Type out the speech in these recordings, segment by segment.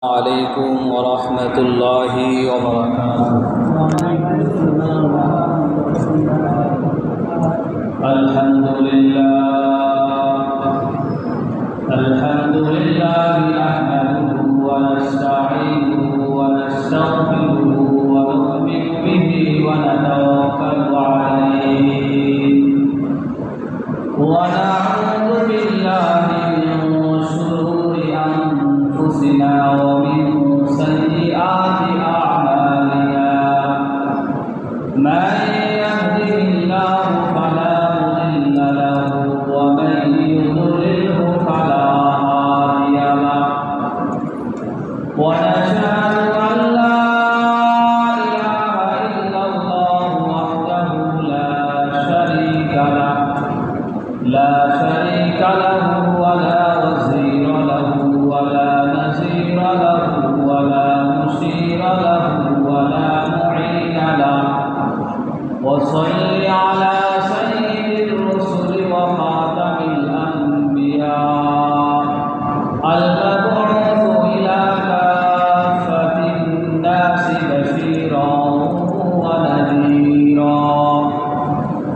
عليكم ورحمة الله وبركاته. الحمد لله نحمده ونستعينه ونستغفره ونؤمن به ونتوكل عليه ونعوذ بالله من شرور أنفسنا ومن سيئات أعمالنا من يهده الله فلا مضل له ومن يضلله فلا هادي له ونشهد أن لا إله إلا الله وحده لا شريك له ولا وزير له ولا نزير له ولا مشير له ولا معين له وصل على سيد الرسل وخاتم الأنبياء المبعوث إلى كافة الناس بشيرا ونذيرا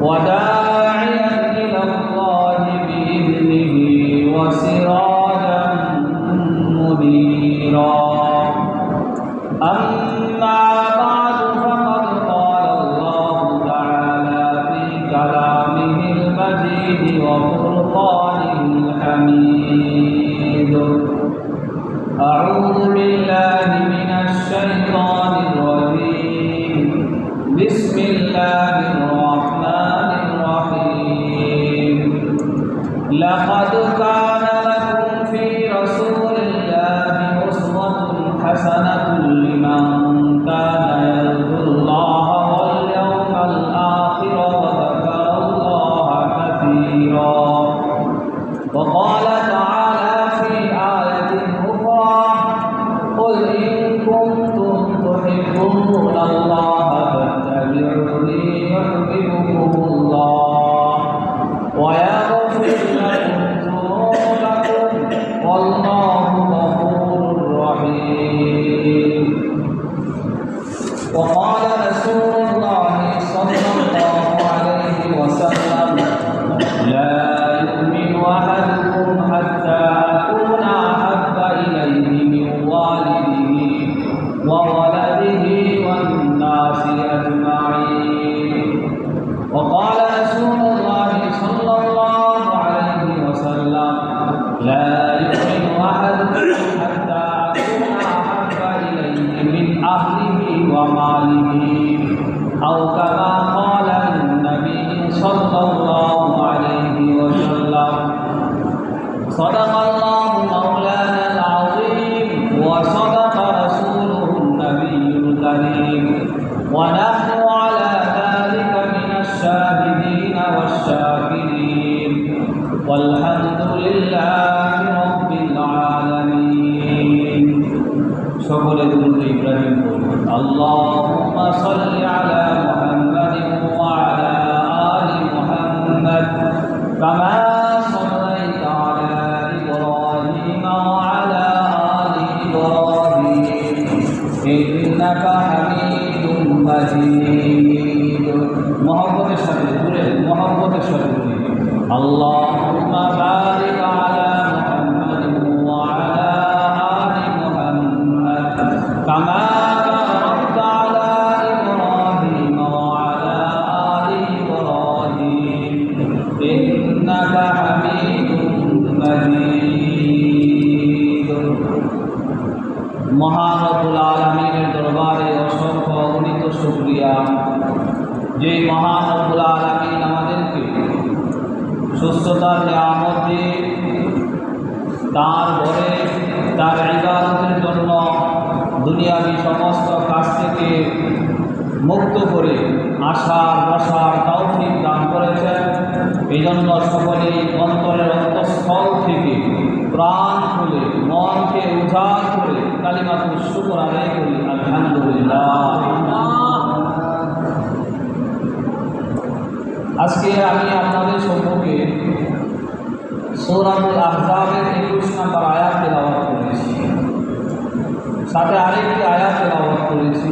وداعيا إلى الله بإذنه وسراجا منيرا. أما بعد فقد قال الله تعالى في كلامه المجيد وفرقانه الحميد. أعوذ بالله من الشيطان الرجيم. بسم الله الرحمن الرحيم. لقد كان لكم في رسول الله أسوة حسنة لمن كان يرجو الله واليوم الآخر وذكر الله كثيرا. وقال تعالى في آية أخرى: قل إن كنتم تحبون الله فاتبعوني يحببكم الله ويغفر لكم ذنوبكم والله غفور رحيم. وقال رسول الله صلى الله عليه وسلم: لا يؤمن أحدكم حتى أكون أحب إليه من والده وولده والناس أجمعين. وقال رسول الله صلى الله عليه وسلم: لا يؤمن أحدكم حتى أكون أحب إليه من أهله وماله أو كما قال النبي صلى الله عليه وسلم. صدق الله مولانا العظيم وصدق رسوله النبي الكريم ونحن على ذلك من الشاهدين والشاكرين والحمد لله رب العالمين. সকলে দুরূদ ইব্রাহিম পড়ুন। اللهم صل على محمد وعلى آل محمد كما صليت على إبراهيم وعلى آل إبراهيم إنك حميد مجيد. محبতের সাথে জুড়ে محبতের সাথে জুড়ে اللهم بارك على محمد وعلى آل محمد كما باركت على إبراهيم وعلى آل إبراهيم إنك حميد مجيد. মহান রব্বুল আলামিনের দরবারে অসংখ্য অগণিত শুকরিয়া, যে মহান রব্বুল আলামিন আমাদেরকে সুস্থতার নিয়ামত দিয়ে তার ঘরে তার ইবাদতের জন্য দুনিয়াবি সমস্ত কাজ থেকে মুক্ত করে আসার বসার তৌফিক দান করেছেন। এই জন্য সকলেই অন্তরের অন্তঃস্থল থেকে প্রাণ খুলে মনকে উজাড় করে কালিমাতুল শুকর আদায় করি আলহামদুলিল্লাহ। আজকে আমি আপনাদের সম্মুখে সূরাতুল আহজাবের 21 নম্বর আয়াত তেলাওয়াত করেছি। সাথে আরেকটি আয়াত তেলাওয়াত করেছি।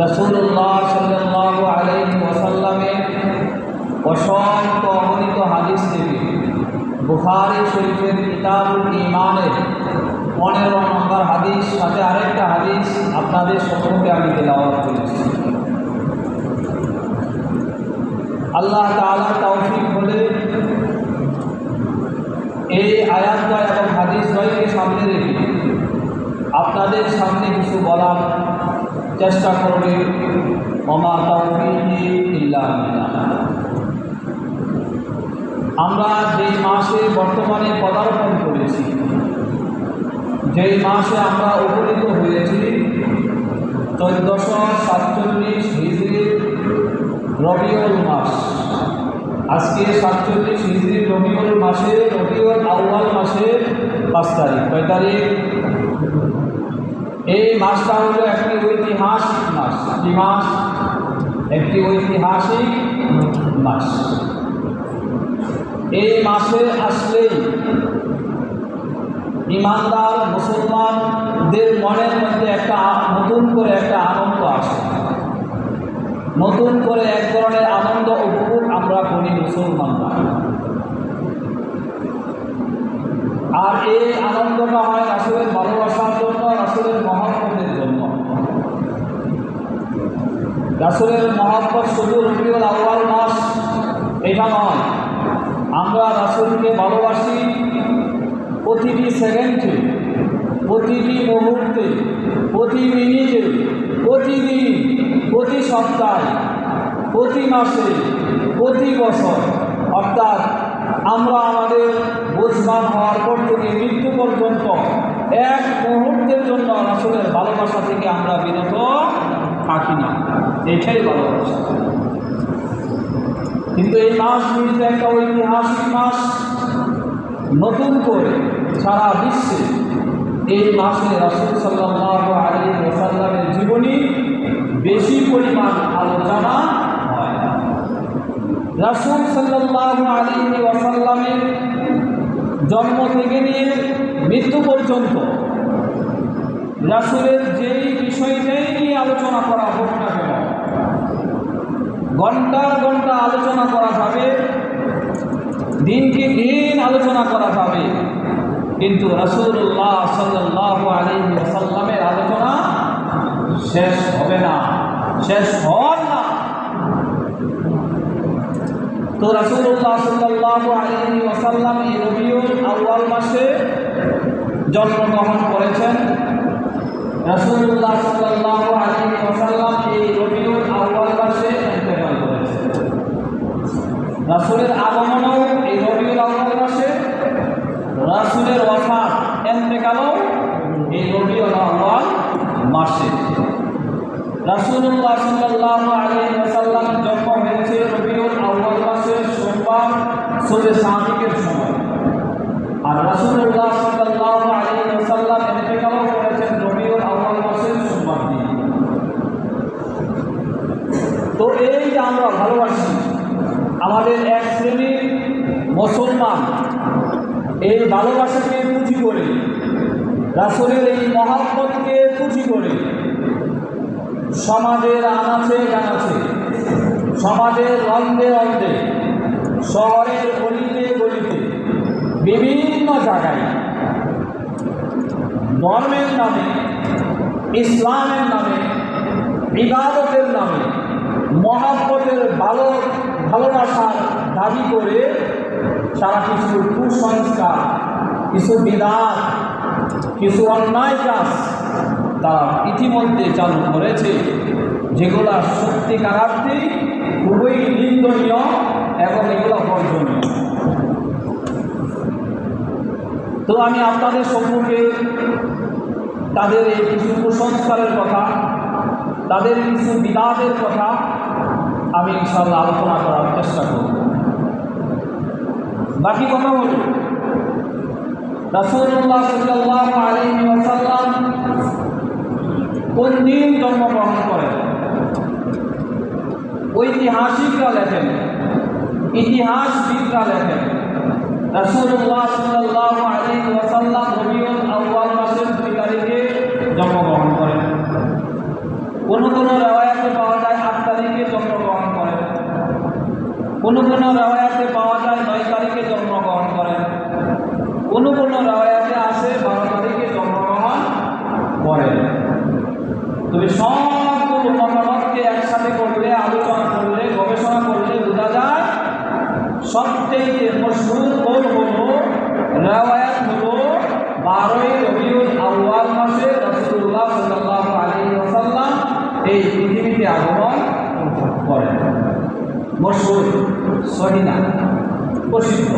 রাসূলুল্লাহ সাল্লাল্লাহু আলাইহি ওয়াসাল্লামের অসংখ্য অগণিত হাদিস থেকে বুখারী শরীফের কিতাবুল ঈমানের 15 নম্বর হাদিস, সাথে আরেকটা হাদিস আপনাদের সম্মুখে আমি তেলাওয়াত করেছি। আল্লাহ তাআলা তৌফিক হলে এই আয়াতদ্বয় এবং হাদিসদ্বয়কে সামনে রেখে আপনাদের সামনে কিছু বলার চেষ্টা করবে। ওমা তাওফীকি ইল্লা বিল্লাহ। আমরা যেই মাসে বর্তমানে পদার্পণ করেছি, যেই মাসে আমরা উপনীত হয়েছি 1447 হিজরির রবিউল মাস। আজকে 47 হিজরির রবিউল মাসে, রবিউল আউয়াল মাসের 5 তারিখ। কয় তারিখ? এই মাসটা হলো একটি ঐতিহাসিক মাস। কি মাস? একটি ঐতিহাসিক মাস। এই মাসে আসলেই ইমানদার মুসলমানদের মনের মধ্যে একটা নতুন করে একটা আনন্দ আসে, নতুন করে এক ধরনের আনন্দ উপভোগ আমরা করি মুসলমানরা। আর এই আনন্দটা হয় রাসূলের ভালোবাসার জন্য, রাসূলের মহব্বতের জন্য। রাসূলের মহব্বত শুধু রবিউল আউয়াল মাস এটা নয়, আমরা রাসূলকে ভালোবাসি প্রতিটি সেকেন্ডে, প্রতিটি মুহূর্তে, প্রতি মিনিটে, প্রতিদিন, প্রতি সপ্তাহে, প্রতি মাসে, প্রতি বছর। অর্থাৎ আমরা আমাদের বুঝবান হওয়ার পর থেকে মৃত্যু পর্যন্ত এক মুহূর্তের জন্য রাসূলের ভালোবাসা থেকে আমরা বিরত থাকি না। এটাই ভালোবাসা। কিন্তু এই মাস মিলতে একটা ঐতিহাসিক মাস। নতুন করে সারা বিশ্বে এই মাসে রাসূল সাল্লাল্লাহু আলাইহি ওয়াসাল্লামের জীবনী বেশি পরিমাণ আলোচনা হয়। রাসূল সাল্লাল্লাহু আলাইহি ওয়াসাল্লামের জন্ম থেকে নিয়ে মৃত্যু পর্যন্ত রাসূলের যেই বিষয়টাই নিয়ে আলোচনা করা হোক না কেন, ঘন্টার ঘন্টা আলোচনা করা যাবে, দিনকে দিন আলোচনা করা যাবে, কিন্তু রাসূলুল্লাহ সাল্লাল্লাহু আলাইহি ওয়াসাল্লামের আলোচনা শেষ হবে না, শেষ হওয়ার না। তো রাসূলুল্লাহ সাল্লাল্লাহু আলাইহি ওয়াসাল্লাম এই রবিউল আউয়াল মাসে জন্মগ্রহণ করেছেন। রাসূলুল্লাহ সাল্লাল্লাহু আলাইহি ওয়াসাল্লাম এই রবিউল আউয়াল মাসে ইন্তেকাল করেছেন। রাসূলের আগমনও এই রবিউল আউয়াল মাসে, রাসূলের ওয়াফাত ইন্তেকালও এই রবিউল আউয়াল মাসে। রাসূলুল্লাহ সাল্লাল্লাহু আলাইহি ওয়াসাল্লামের জন্ম হয়েছে রবিউল আউয়াল মাসের সোমবার সূর্য সাদিকের সময়, আর রাসূলুল্লাহ সাল্লাল্লাহু আলাইহি ওয়াসাল্লাম ইন্তেকালও করেছেন রবিউল আউয়াল মাসের সোমবার দিন। তো এই যে আমরা ভালোবাসি, আমাদের এক শ্রেণীর মুসলমান এই ভালোবাসাকে পুঁজি করে, রাসূলের এই মহব্বতকে পুঁজি করে সমাজের আনাচে কানাচে, সমাজের রন্ধে রন্ধে, শহরের গলিতে গলিতে, বিভিন্ন জায়গায় ধর্মের নামে, ইসলামের নামে, ইবাদতের নামে, মহব্বতের ভালোবাসার দাবি করে সারা কিছু কুসংস্কার, কিছু বিদাত, কিছু অন্যায় কাজ তারা ইতিমধ্যে চালু করেছে, যেগুলো সত্যিকারার্থে খুবই নিন্দনীয় এবং এগুলো বর্জনীয়। তো আমি আপনাদের সম্মুখে তাদের এই কিছু কুসংস্কারের কথা, তাদের কিছু বিদাতের কথা আমি ইনশাআল্লাহ আলোচনা করার চেষ্টা করব। বাকি কথা হল, রাসূলুল্লাহ সাল্লাল্লাহু আলাইহি ওয়াসাল্লাম কোন দিন জন্মগ্রহণ করেন? ঐতিহাসিকরা লেখেন, ইতিহাসবিদরা লেখেন রাসূলুল্লাহ সাল্লাল্লাহু আলাইহি ওয়াসাল্লাম রবিউল আউয়াল মাসের 2 তারিখে জন্মগ্রহণ করেন, কোনো কোনো রেওয়ায়াতে পাওয়া যায় 8 তারিখে জন্মগ্রহণ করেন, কোনো কোনো রেওয়ায়াতে পাওয়া যায় 9 তারিখে জন্মগ্রহণ করেন, কোনো কোনো রেওয়ায়াতে আসে 12 তারিখে জন্মগ্রহণ করেন। তবে সবগুলো মতামতকে একসাথে করলে, আলোচনা করলে, গবেষণা করলে বোঝা যায় সবচেয়ে মশহুর কৌল হলো, রেওয়ায়াত হলো 12ই রবিউল আউয়াল মাসে রাসূলুল্লাহ সাল্লাল্লাহু আলাইহি ওয়াসাল্লাম এই পৃথিবীতে আগমন করেন। মশহুর, সহিহ না, প্রসিদ্ধ।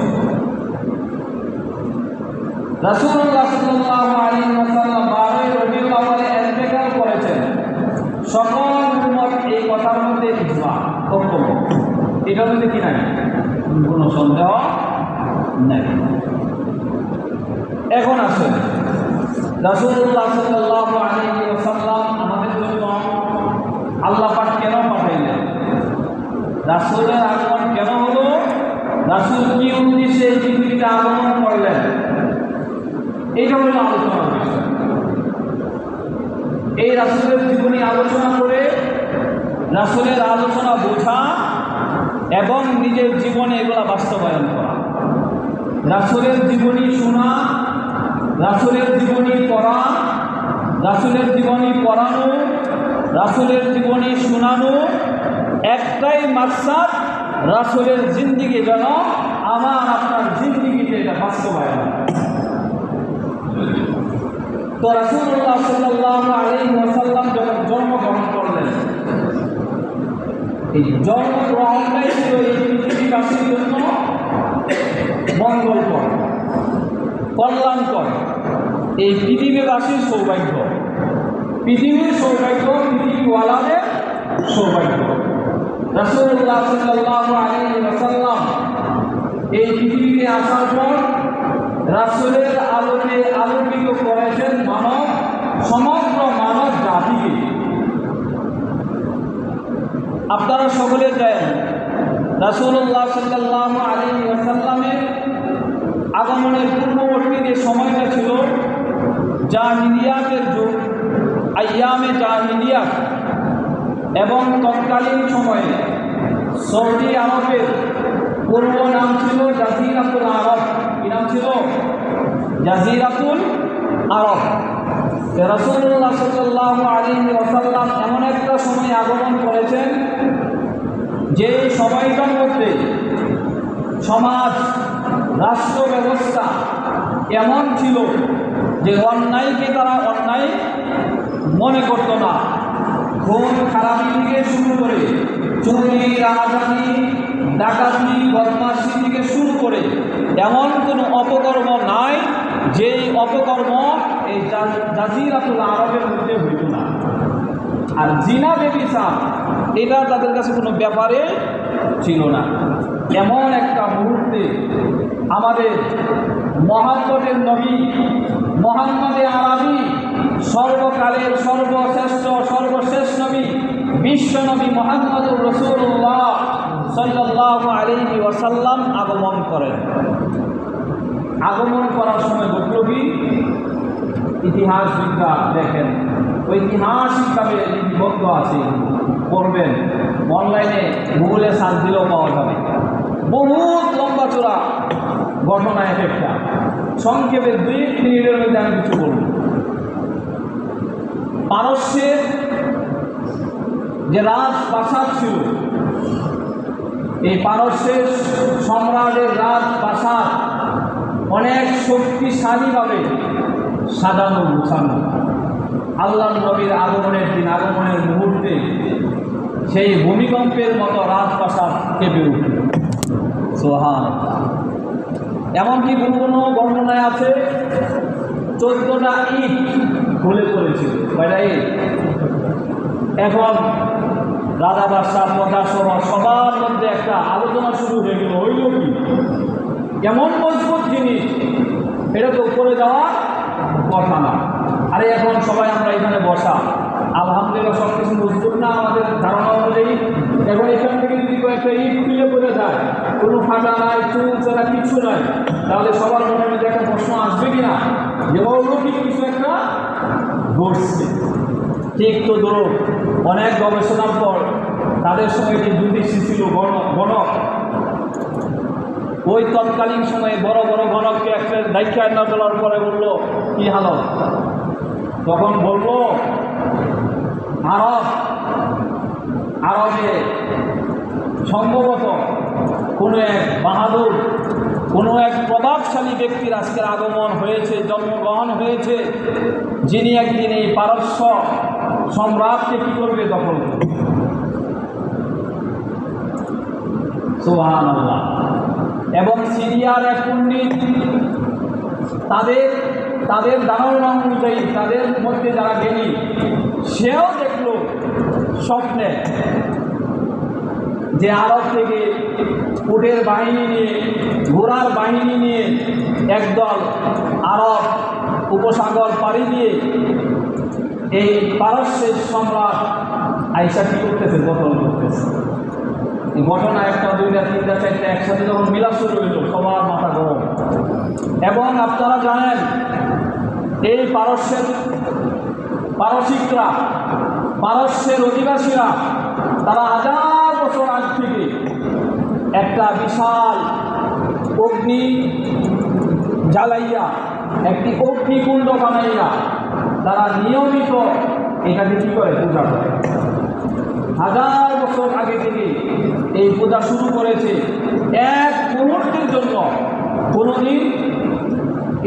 রাসূলুল্লাহ সাল্লাল্লাহু আলাইহি ওয়াসাল্লাম 12ই রবিউল আউয়ালে ইন্তেকাল করেছেন। সকল উম্মত এই কথার মধ্যে ইজমা, ঐক্যমত, এটার মধ্যে কি নাই, কোনো সন্দেহ নাই। এখন আসেন, রাসূলুল্লাহ সাল্লাল্লাহু আলাইহি ওয়াসাল্লাম আমাদের জন্য আল্লাহ পাক কেন পাঠাইলেন? রাসূলের আগমন কেন হলো? রাসূল কি উদ্দেশ্যে এই পৃথিবীতে আগমন করলেন? এইটা হলো আলোচনার বিষয়। এই রাসূলের জীবনী আলোচনা করে রাসূলের আলোচনা বোঝা এবং নিজের জীবনে এগুলা বাস্তবায়ন করা, রাসূলের জীবনী শোনা, রাসূলের জীবনী পড়া, রাসূলের জীবনী পড়ানো, রাসূলের জীবনী শোনানো, একটাই মাকসাদ, রাসূলের জিন্দেগি যেন আমার আপনার জিন্দেগিতে এটা বাস্তবায়ন। তো রাসূলুল্লাহ সাল্লাল্লাহু আলাইহি ওয়াসাল্লাম যখন জন্মগ্রহণ করলেন, এই জন্মগ্রহণটাই ছিল এই পৃথিবীবাসীর জন্য মঙ্গলকর, কল্যাণকর, এই পৃথিবীবাসীর সৌভাগ্য, পৃথিবীর সৌভাগ্য, পৃথিবীওয়ালাদের সৌভাগ্য। রাসূলুল্লাহ সাল্লাল্লাহু আলাইহি ওয়াসাল্লাম এই পৃথিবীতে আসার পর রাসূলের আলোকে আলোকিত করেছেন মানব, সমগ্র মানব জাতিকে। আপনারা সকলে জানেন রাসূলুল্লাহ সাল্লাল্লাহু আলাইহি ওয়াসাল্লামের আগমনের পূর্ববর্তী যে সময়টা ছিল জাহিলিয়াতের যুগ, আইয়ামে জাহিলিয়াত, এবং তৎকালীন সময়ে সৌদি আরবের পূর্ব নাম ছিল জাজিরাতুল আরব। কি নাম ছিল? জাজিরাতুল আরব। রাসূলুল্লাহ সাল্লাল্লাহু আলাইহি ওয়াসাল্লাম এমন একটা সময় আগমন করেছেন যে সময়টার মধ্যে সমাজ, রাষ্ট্র ব্যবস্থা এমন ছিল যে অন্যায়কে তারা অন্যায় মনে করত না। খুন খারাপি থেকে শুরু করে চুরি, রাহাজানি, ডাকাতি, বদমাশি থেকে শুরু করে এমন কোনো অপকর্ম নাই যে অপকর্ম এই জাজিরাতুল আরবের মধ্যে হইত না। আর জিনা ব্যভিচার এটা তাদের কাছে কোনো ব্যাপারে ছিল না। এমন একটা মুহূর্তে আমাদের মুহাম্মদের নবী, মুহাম্মদে আরবি, সর্বকালের সর্বশ্রেষ্ঠ সর্বশেষ নবী, বিশ্ব নবী মুহাম্মদুর রাসূলুল্লাহ সাল্লাল্লাহু আলাইহি ওয়াসাল্লাম আগমন করেন। আগমন করার সময় ঘটল কি? ইতিহাস বিজ্ঞান দেখেন, ঐতিহাসিকভাবে লিপিবদ্ধ আছে, পড়বেন, অনলাইনে গুগলে সার্চ দিলেও পাওয়া যাবে। বহুত লম্বা চূড়া ঘটনা এক একটা, সংক্ষেপে 2 মিনিটের মধ্যে আমি কিছু বলব। পারস্যের যে রাজপ্রাসাদ ছিল, এই পারস্যের সম্রাটের রাজপ্রাসাদ অনেক শক্তিশালীভাবে সাজানো গুছানো। আল্লাহর নবীর আগমনের দিন, আগমনের মুহূর্তে সেই ভূমিকম্পের মতো রাজপ্রাসাদ কেঁপে উঠল। সুবহানাল্লাহ। এমনকি কোনো কোনো বর্ণনায় আছে 14টা ইট খুলে পড়েছিল। কয়টা ইট? এখন রাজা বাদশাহ প্রজাসহ সবার মধ্যে একটা আলোচনা শুরু হয়ে গেল, হইল কি? এমন মজবুত জিনিস, এটা তো উপরে যাওয়ার কথা না। আরে এখন সবাই আমরা এখানে বসা, আলহামদুলিল্লাহ সব কিছু মজবুত না আমাদের ধারণা অনুযায়ী। এখন এখান থেকে যদি কয়েকটা ইট খুলে পড়ে যায়, কোনো ফাটা নাই, চুল ছাড়া কিছু নাই, তাহলে সবার মনের মধ্যে একটা প্রশ্ন আসবে কিনা যে অলৌকিক কিছু একটা ঘটছে। ঠিক তো ধরো অনেক গবেষণার পর তাদের সময় যে জ্যোতিষী ছিল গণক, ওই তৎকালীন সময়ে বড় বড় গণককে একটা দায়িত্ব না তোলার পরে বললো কি হালত, তখন বললো আরবে সম্ভবত কোনো এক বাহাদুর, কোনো এক প্রভাবশালী ব্যক্তির আজকের আগমন হয়েছে, জন্মগ্রহণ হয়েছে, যিনি একদিন এই পারস্য সম্রাটকে কি করবে, দখল করবে। সুবহানাল্লাহ। এবং সিরিয়ার এক পণ্ডিত তাদের ধারণা অনুযায়ী, তাদের মধ্যে যারা জ্ঞানী, সেও দেখল স্বপ্নে যে আরব থেকে উটের বাহিনী নিয়ে, ঘোড়ার বাহিনী নিয়ে একদল আরব উপসাগর পাড়ি দিয়ে এই পারস্যের সম্রাট আইসা কি করতেছে, দখল করতেছে। এই ঘটনা একটা, দুইটা, তিনটা, চারটা একসাথে যখন মিলা শুরু হইল, সবার মাথা গরম। এবং আপনারা জানেন এই পারসিকরা, পারস্যের অধিবাসীরা, তারা হাজার বছর আগ থেকে একটা বিশাল অগ্নি জ্বালাইয়া, একটি অগ্নিকুণ্ড বানাইয়া তারা নিয়মিত এটাকে কী করে, পূজা করে। হাজার বছর আগে থেকে এই পূজা শুরু করেছে। এক মুহূর্তের জন্য কোনোদিন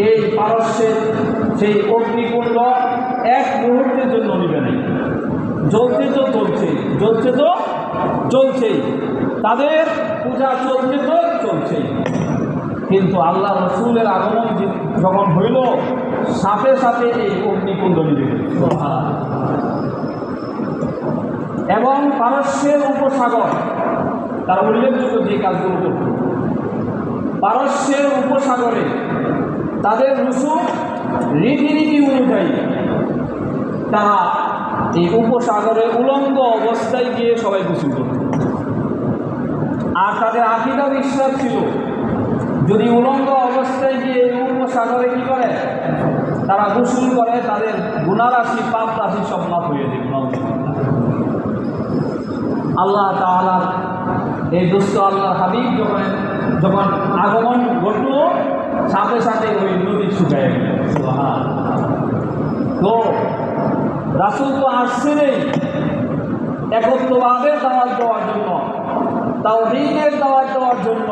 এই পারস্যের সেই অগ্নিকুণ্ড এক মুহূর্তের জন্য নিবে না। জ্বলছে তো চলছে, জ্বলছে তো চলছেই, তাদের পূজা চলছে তো চলছেই। কিন্তু আল্লাহ রসুলের আগমন যখন হইল, সাথে সাথে এই অগ্নিকুণ্ড নিবে। এবং পারস্যের উপসাগর, তার উল্লেখযোগ্য যে কাজগুলো করত, পারস্যের উপসাগরে তাদের রসুল রীতিনীতি অনুযায়ী তারা এই উপসাগরে উলঙ্গ অবস্থায় গিয়ে সবাই গোসল করত। আর তাদের আকীদা বিশ্বাস ছিল, যদি উলঙ্গ অবস্থায় গিয়ে উপসাগরে কী করে, তারা গোসল করে, তাদের গুনারাশি, পাপ রাশি সব মাফ হয়ে যাবে। আল্লাহ তাআলার এই দুস্থ আল্লাহর হাবিব যখন আগমন ঘটল, সাথে সাথে ওই নদী শুকায় গেল। তো রাসূল তো আসছেনই একত্ববাদের দাওয়াত দেওয়ার জন্য, তাওহীদের দাওয়াত দেওয়ার জন্য,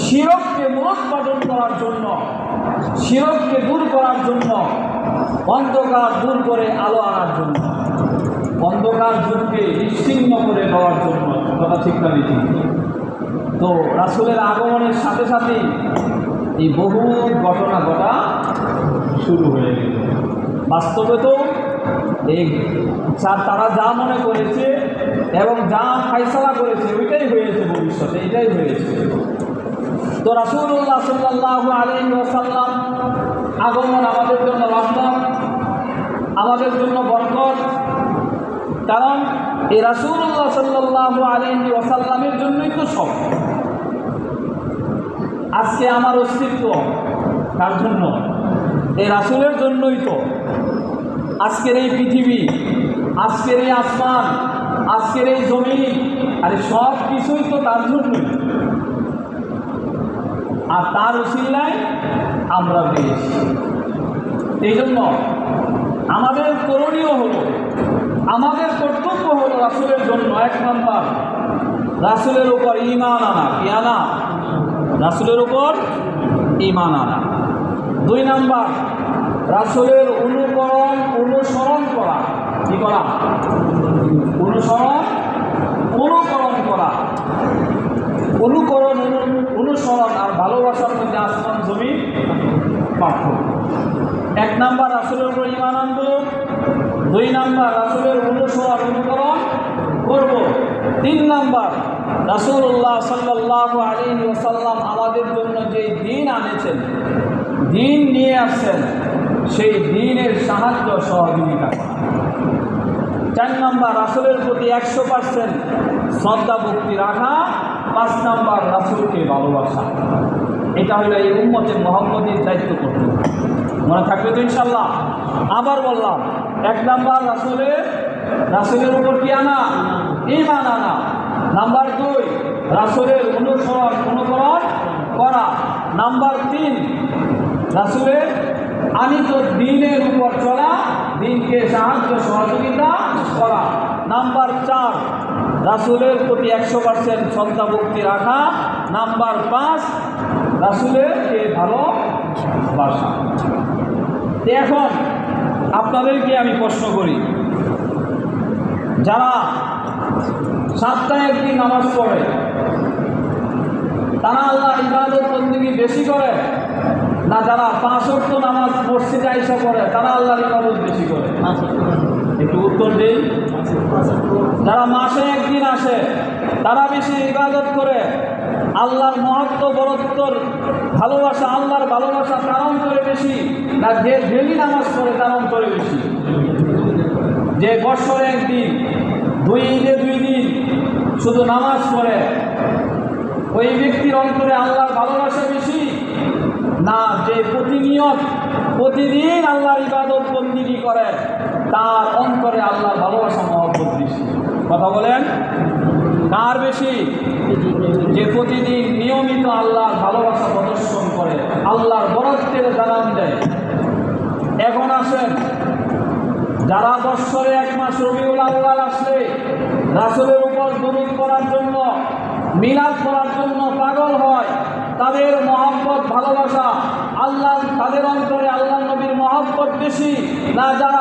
শিরককে মূলোৎপাটন করার জন্য, শিরককে দূর করার জন্য, অন্ধকার দূর করে আলো আনার জন্য, অন্ধকার যুগকে নিশ্চিহ্ন করে দেওয়ার জন্য। কথা ঠিক না ঠিক? তো রাসূলের আগমনের সাথে সাথেই এই বহু ঘটনা ঘটা শুরু হয়ে গেল। বাস্তবে তো এই তারা যা মনে করেছে এবং যা ফায়সালা করেছে ওইটাই হয়েছে, ভবিষ্যতে এটাই হয়েছে। তো রাসূলুল্লাহ সাল্লাল্লাহু আলাইহি ওয়াসাল্লাম আগমন আমাদের জন্য রহমত, আমাদের জন্য বরকত। কারণ এই রাসূলুল্লাহ সাল্লাল্লাহু আলাইহি ওয়াসাল্লামের জন্যই তো সব। আজকে আমার অস্তিত্ব তার জন্য, এই রাসূলের জন্যই তো আজকের এই পৃথিবী, আজকের এই আসমান, আজকের এই জমিন, আরে সব কিছুই তো তার জন্যই। আর তার উসিলায় আমরা পেয়েছি। এই জন্য আমাদের করণীয় হলো, আমাদের কর্তব্য হলো রাসূলের জন্য এক নাম্বার রাসূলের উপর ঈমান আনা। কি আনা? রাসূলের উপর ঈমান আনা। দুই নাম্বার রাসূলের অনুসরণ করা। কি করা? অনুকরণ করা। অনুসরণ আর ভালোবাসার মধ্যে আসমান জমিন পার্থক্য। এক নাম্বার রাসূলের উপর ঈমান আনবো, দুই নাম্বার রাসূলের অনুকরণ করব, তিন নাম্বার রাসূলুল্লাহ সাল্লাল্লাহু আলাইহি ওয়াসাল্লাম আমাদের জন্য যে দ্বীন আনেছেন, দ্বীন নিয়ে আসছেন, সেই দ্বীনের সাহায্য সহযোগিতা করা। চার নাম্বার রাসূলের প্রতি 100% শ্রদ্ধা ভক্তি রাখা। পাঁচ নাম্বার রাসূলকে ভালোবাসা। এটা হলো এই উম্মতে মুহাম্মদীর দায়িত্ব কর্তব্য। মনে থাকবে তো ইনশাআল্লাহ? আবার বললাম, 1 নাম্বার রাসূলের উপর কি আনা? ঈমান আনা। নাম্বার 2 রাসূলের অনুকরণ করা। নাম্বার 3 রাসূলের আনিত দ্বীনের উপর চলা, দ্বীনকে সাহায্য সহযোগিতা করা। নাম্বার 4 রাসূলের প্রতি 100% শ্রদ্ধা ভক্তি রাখা। নাম্বার 5 রাসূলেরকে ভালোবাসা। এখন আপনাদেরকে আমি প্রশ্ন করি, যারা সপ্তাহে একদিন নামাজ পড়ে তারা আল্লাহর ইবাদত বন্দেগী বেশি করে, না যারা 5 ওয়াক্ত নামাজ মসজিদে আইসা করে তারা আল্লাহর ইবাদত বেশি করে? একটু উত্তর দেই। যারা মাসে একদিন আসে তারা বেশি ইবাদত করে, আল্লাহর মহত্ব বরত্বর ভালোবাসা, আল্লাহর ভালোবাসা তার অন্তরে বেশি, না যে ডেলি নামাজ পড়ে তার অন্তরে বেশি? যে বৎসরে একদিন, 2 ঈদে 2 দিন শুধু নামাজ পড়ে, ওই ব্যক্তির অন্তরে আল্লাহর ভালোবাসা বেশি, না যে প্রতিদিন আল্লাহর ইবাদত বন্দেগী করে তার অন্তরে আল্লাহর ভালোবাসা মহব্বত বেশি? কথা বলেন, কার বেশি? যে প্রতিদিন নিয়মিত আল্লাহর ভালোবাসা প্রদর্শন করে, আল্লাহর বরত্বের জানান দেয়। এখন আসেন, যারা বৎসরে 1 মাস রবিউল আউয়াল আসলে রাসূলের উপর দরুদ পড়ার জন্য, মিলাদ পড়ার জন্য পাগল হয়, তাদের মহব্বত ভালোবাসা আল্লাহ, তাদের অন্তরে আল্লাহ নবীর মহব্বত বেশি, না যারা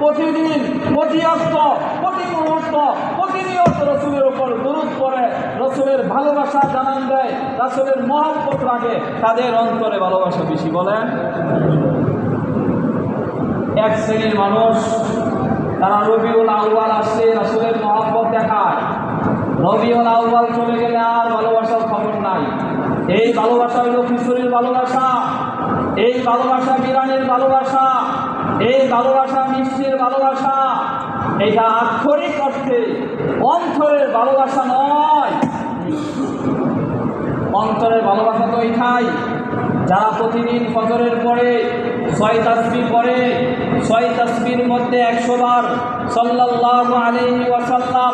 প্রতিদিন প্রতি অক্ত প্রতি মুহূর্ত প্রতিনিয়ত রসুলের উপর দরুদ পড়ে, রসুলের ভালোবাসা জানান দেয়, রাসূলের মহব্বত রাখে, তাদের অন্তরে ভালোবাসা বেশি? বলেন। এক শ্রেণীর মানুষ, তারা রবিউল আউয়াল আসলে রাসূলের মহব্বত দেখায়, রবিউল আউয়াল চলে গেলে আর ভালোবাসার খবর নাই। এই ভালোবাসা হইল খিচুড়ির ভালোবাসা, এই ভালোবাসা বিরানের ভালোবাসা, এই ভালোবাসা মিষ্টির ভালোবাসা। এটা আক্ষরিক অর্থে অন্তরের ভালোবাসা নয়। অন্তরের ভালোবাসা তো এইটাই, যারা প্রতিদিন ফজরের পরে 6 তাসবিহ পড়ে, 6 তাসবিহর মধ্যে 100 বার সাল্লাল্লাহু আলাইহি ওয়াসাল্লাম,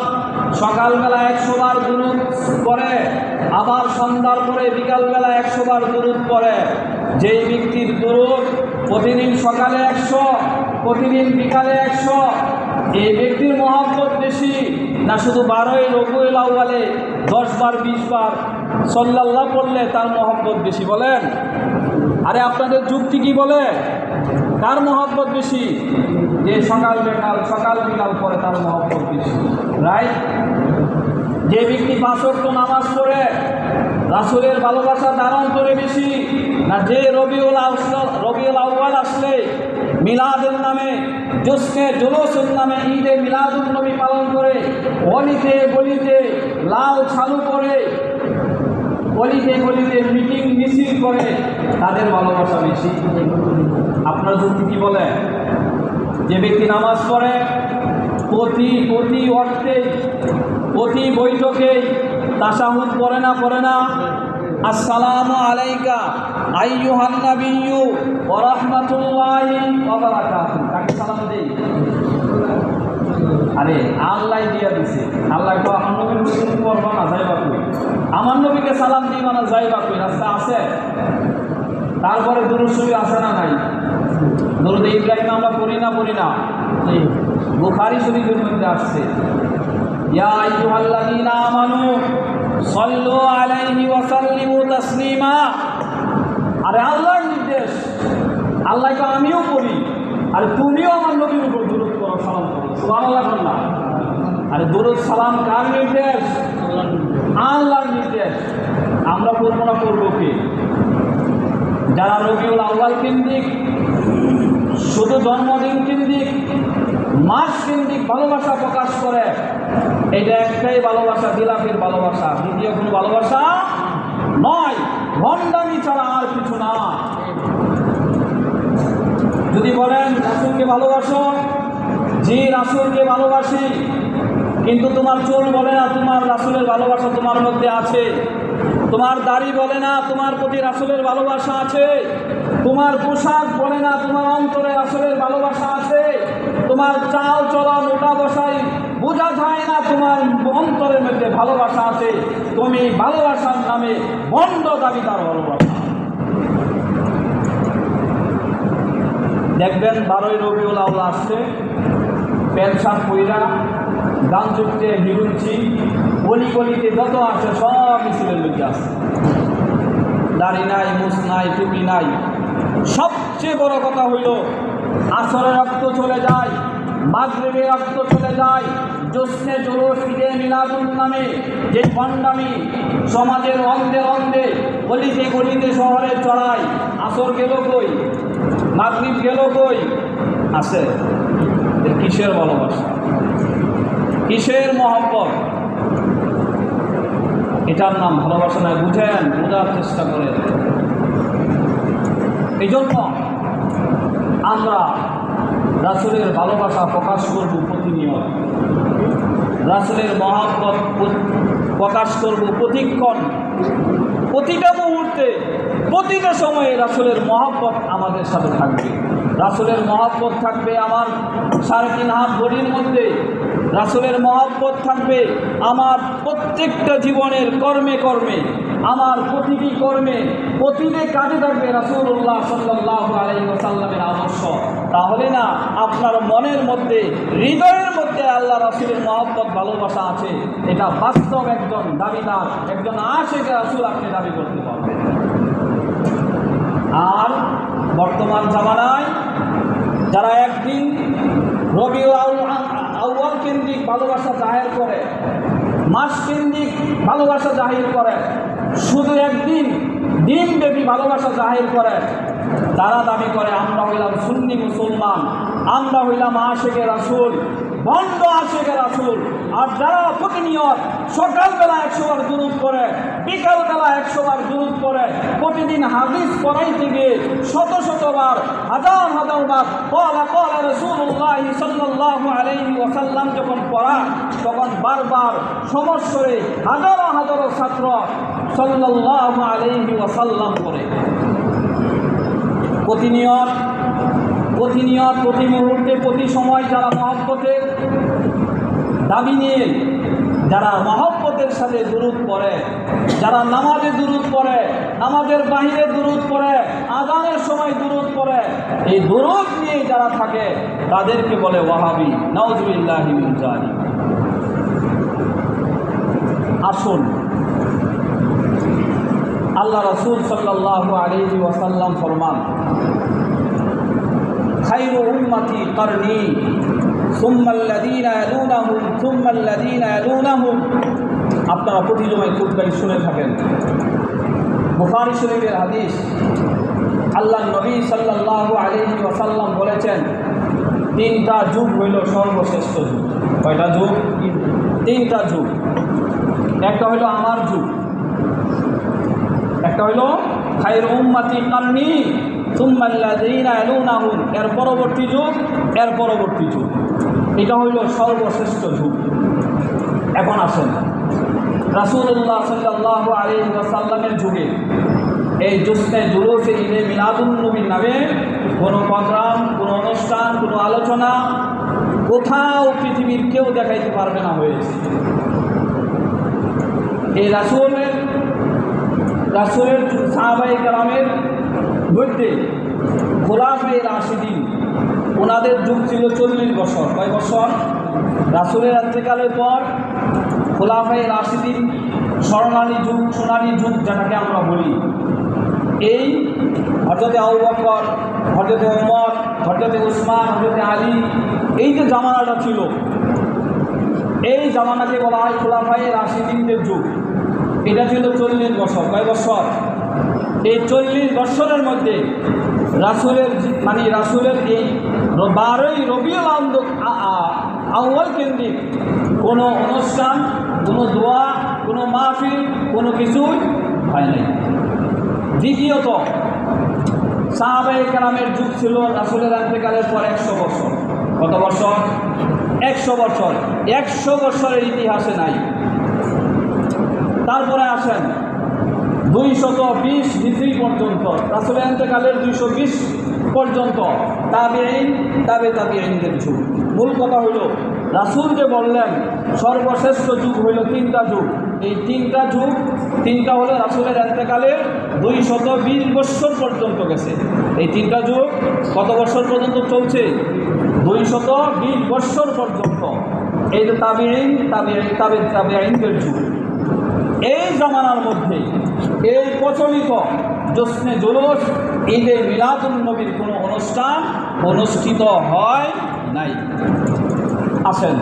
সকালবেলা 100 বার দুরূদ পড়ে, আবার সন্ধ্যার পরে বিকালবেলা 100 বার দুরূদ পড়ে। যেই ব্যক্তির দুরূদ প্রতিদিন সকালে 100, প্রতিদিন বিকালে 100, এই ব্যক্তির মহব্বত বেশি, না শুধু 12ই রবিউল আউয়ালে 10 বার 20 বার সাল্লাল্লাহু পড়লে তার মহব্বত বেশি? বলেন। আরে আপনাদের যুক্তি কি বলে? কার মহব্বত বেশি? যে সকাল বিকাল পরে তার মহব্বত বেশি, রাইট? যে ব্যক্তি 5 ওয়াক্ত নামাজ পড়ে রাসূলের ভালোবাসা তার অন্তরে বেশি, না যে রবিউল আউয়াল আসলে মিলাদের নামে, জুলুসের নামে ঈদে মিলাদুন নবী পালন করে, অলিতে গলিতে লাল ছালু করে, গলিতে মিটিং মিছিল করে, তাদের ভালোবাসা বেশি? আপনার যুক্তি কি বলে? যে ব্যক্তি নামাজ পড়ে প্রতি অর্থে, প্রতি বৈঠকে তাশাহুদ পড়ে না, আসসালামু আলাইকা আইয়ুহান নাবিয়্যু ওয়া রাহমাতুল্লাহি ওয়া বারাকাতুহু, কাকে সালাম দেই? আরে আল্লাহ দিয়া দিছে, আল্লাহ তো আমার নবীর হুকুম করবা না, যাইবা কই? আমার নবীকে সালাম দিবা না, যাইবা কই? রাস্তা আছে? তারপরে দুরূদ শরীফ আছে না নাই? দরুদ ইব্রাহিম আমরা পড়ি না? বুখারী শরীফের মধ্যে আসছে, ইয়া আইয়ুহাল্লাযীনা আমানু সাল্লু আলাইহি ওয়া সাল্লিমু তাসলিমা। আরে আল্লাহর নির্দেশ, আল্লাহকে আমিও পড়ি, আর তুমিও আমার নবীর উপর দরুদ করো, সালাম করো। সুবহানাল্লাহ বললা। আরে দরুদ সালাম কার নির্দেশ? আল্লাহর নির্দেশ। আমরা করবো না, করবো কি? যারা রবিউল আউয়াল কেন্দ্রিক, শুধু জন্মদিন কেন্দ্রিক, মাস কেন্দ্রিক ভালোবাসা প্রকাশ করে, এটা একটাই ভালোবাসা, বিলাপের ভালোবাসা, দ্বিতীয় কোনো ভালোবাসা নয়, ভণ্ডামি ছাড়া আর কিছু না। যদি বলেন রাসূলকে ভালোবাসো, জি রাসূলকে ভালোবাসি, কিন্তু তোমার চুল বলে না তোমার রাসূলের ভালোবাসা তোমার মধ্যে আছে, তোমার দাড়ি বলে না তোমার প্রতি রাসূলের ভালোবাসা আছে, তোমার পোশাক বলে না তোমার অন্তরে রাসূলের ভালোবাসা আছে। তোমার চাল চলন ওটা বসাই বোঝা যায় না তোমার অন্তরের মধ্যে ভালোবাসা আছে। তুমি ভালোবাসার নামে বন্ধ দাবিদার ভালোবাসা। দেখবেন 12ই রবিউল আউয়াল আসছে, প্যান্ট শার্ট পইরা গান চুটতে হিরুঞ্চি গলিতে যত আছে সব মিছিলের মধ্যে আছে। দাড়ি নাই, মুছ নাই, টুপি নাই। সবচেয়ে বড় কথা হইল আসরের রক্ত চলে যায়, মাগরিবের রক্ত চলে যায়। জোসনে জোরস ঈদে মিলাদুন নামে যে ভণ্ডামি সমাজের অন্ধে অন্ধে গলিতে শহরে চড়ায়, আসর গেল কই, মাগরিব গেল কই, আছে কিসের ভালোবাসা, কিসের মহব্বত? এটার নাম ভালোবাসা নয়। বুঝেন, বোঝার চেষ্টা করেন। এই জন্য আমরা রাসূলের ভালোবাসা প্রকাশ করব প্রতিনিয়ত, রাসূলের মহব্বত প্রকাশ করব প্রতিক্ষণ, প্রতিটা মুহূর্তে, প্রতিটা সময়ে রাসূলের মহব্বত আমাদের সাথে থাকবে। রাসূলের মহব্বত থাকবে আমার 3.5 হাত বডির মধ্যে। রাসূলের মহব্বত থাকবে আমার প্রত্যেকটা জীবনের কর্মে কর্মে, আমার প্রতিটি কর্মে, প্রতিটি কাজে থাকবে রাসূলুল্লাহ সাল্লাল্লাহু আলাইহি ওয়াসাল্লামের আদর্শ। তাহলে না আপনার মনের মধ্যে, হৃদয়ের মধ্যে আল্লাহ রাসূলের মহব্বত ভালোবাসা আছে, এটা বাস্তব একজন দাবিদার, একজন আশিক রাসূল আপনি দাবি করতে পারবেন। আর বর্তমান জামানায় যারা একদিন রবিউল আউয়াল কেন্দ্রিক ভালোবাসা জাহির করে, মাস কেন্দ্রিক ভালোবাসা জাহির করে, শুধু একদিন দিনব্যাপী ভালোবাসা জাহির করে, তারা দাবি করে আমরা হইলাম সুন্নি মুসলমান, আমরা হইলাম আশিকে রাসূল, ভণ্ড আশিকে রাসূল। আর যারা প্রতিনিয়ত সকালবেলা 100 বার দুরূদ পড়ে, বিকালবেলা 100 বার দুরূদ পড়ে, প্রতিদিন হাদিস পড়াইতে গিয়ে শতবার, হাজার বার ক্বালা রাসূলুল্লাহ সাল্লাল্লাহু আলাইহি ওয়াসাল্লাম যখন পড়া, তখন বারবার সমস্বরে হাজারো ছাত্র সাল্লাল্লাহু আলাইহি ওয়াসাল্লাম পড়ে। প্রতিনিয়ত প্রতি মুহূর্তে, প্রতি সময় যারা মহব্বতের দাবি নিয়ে, যারা মহব্বতের সাথে দুরূদ পড়ে, যারা নামাজে দুরূদ পড়ে, নামাজের বাহিরে দুরূদ পড়ে, আযানের সময় দুরূদ পড়ে, এই দুরূদ নিয়ে যারা থাকে তাদেরকে বলে ওয়াহাবি। নাউযুবিল্লাহি মিন যালিক। আসুন, আল্লাহ রাসূল সাল্লাল্লাহু আলাইহি ওয়াসাল্লাম ফরমান, খায়রু উম্মতি করনি সুম্মাল্লাযীনা ইয়ালুনাহুম সুম্মাল্লাযীনা ইয়ালুনাহুম। আপনারা প্রতি জুমায় খুতবায় শুনে থাকেন, বুখারী শরীফের হাদিস। আল্লাহ নবী সাল্লাল্লাহু আলাইহি ওয়াসাল্লাম বলেছেন, 3টা যুগ হইল সর্বশ্রেষ্ঠ যুগ। কয়টা যুগ? 3টা যুগ। একটা হইল আমার যুগ, একটা হইল খায়রু উম্মতি করনি সুম্মাল্লাযীনা ইয়ালুনাহুম, এর পরবর্তী যুগ, এর পরবর্তী যুগ। এটা হইল সর্বশ্রেষ্ঠ যুগ। এখন আসেন রাসূলুল্লাহ সাল্লাল্লাহু আলাইহি ওয়াসাল্লামের যুগে এই জোসনে জুলুসে ঈদে মিলাদুন নবীর নামে কোনো প্রোগ্রাম, কোনো অনুষ্ঠান, কোনো আলোচনা কোথাও পৃথিবীর কেউ দেখাইতে পারবে না হয়েছে। এই রাসূলের সাহাবায়ে কেরামের মধ্যে খোলাফায়ে রাশিদিন, ওনাদের যুগ ছিল 40 বছর। কয় বছর? রাসূলের ইন্তেকালের পর খোলাফায়ে রাশিদিন, স্বর্ণালী যুগ, সোনালী যুগ যেটাকে আমরা বলি, এই হযরতে আবু বকর, হযরতে ওমর, হযরতে উসমান, হযরতে আলী, এই যে জামানাটা ছিল, এই জামানাকে বলা হয় খোলাফায়ে রাশিদিনদের যুগ। এটা ছিল 40 বছর। কয় বছর? এই 40 বছরের মধ্যে রাসূলের এই 12ই রবিউল আউয়াল কেন্দ্রিক কোনো অনুষ্ঠান, কোনো দোয়া, কোনো মাহফিল, কোনো কিছুই হয় নাই। দ্বিতীয়ত, সাহাবায়ে কেরামের যুগ ছিল রাসূলের ইন্তেকালের পর 100 বছর। কত বছর? 100 বছর। 100 বছরের ইতিহাসে নাই। তারপরে আসেন 220 হিজরি পর্যন্ত, রাসূলের ইন্তেকালের 220 পর্যন্ত তাবেঈন, তাবেঈনদের যুগ। মূল কথা হলো রাসূল যে বললেন সর্বশ্রেষ্ঠ যুগ হইল 3টা যুগ। এই 3টা যুগ, 3টা হলো রাসূলের ইন্তেকালের 220 বছর পর্যন্ত গেছে। এই 3টা যুগ কত বছর পর্যন্ত চলছে? 220 বছর পর্যন্ত। এই যে তাবেঈনদের যুগ। এই জামানার মধ্যে এই প্রচলিত জশ্নে জুলুস ঈদে মিলাদুন নবীর কোনো অনুষ্ঠান অনুষ্ঠিত হয় নাই। আসেন,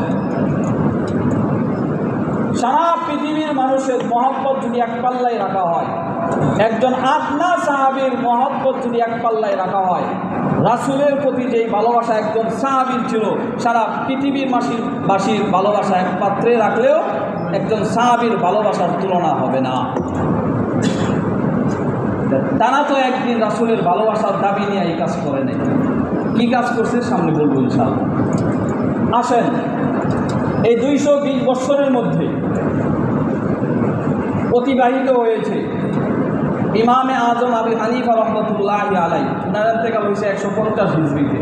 সারা পৃথিবীর মানুষের মহব্বত যদি এক পাল্লায় রাখা হয়, একজন আদনা সাহাবীর মহব্বত যদি এক পাল্লায় রাখা হয়, রাসূলের প্রতি যেই ভালোবাসা একজন সাহাবীর ছিল, সারা পৃথিবীর বাসীর ভালোবাসা এক পাত্রে রাখলেও একজন সাহাবীর ভালোবাসার তুলনা হবে না। তারা তো একদিন রাসূলের ভালোবাসার দাবি নিয়ে এই কাজ করে নাই। কী কাজ করছে সামনে বলবো ইনশাআল্লাহ। আসেন, এই 220 বছরের মধ্যে অতিবাহিত হয়েছে ইমামে আজম আবু হানিফা রহমতুল্লাহি আলাইহি, ওনার ইন্তেকাল হয়েছে 150 হিজরিতে।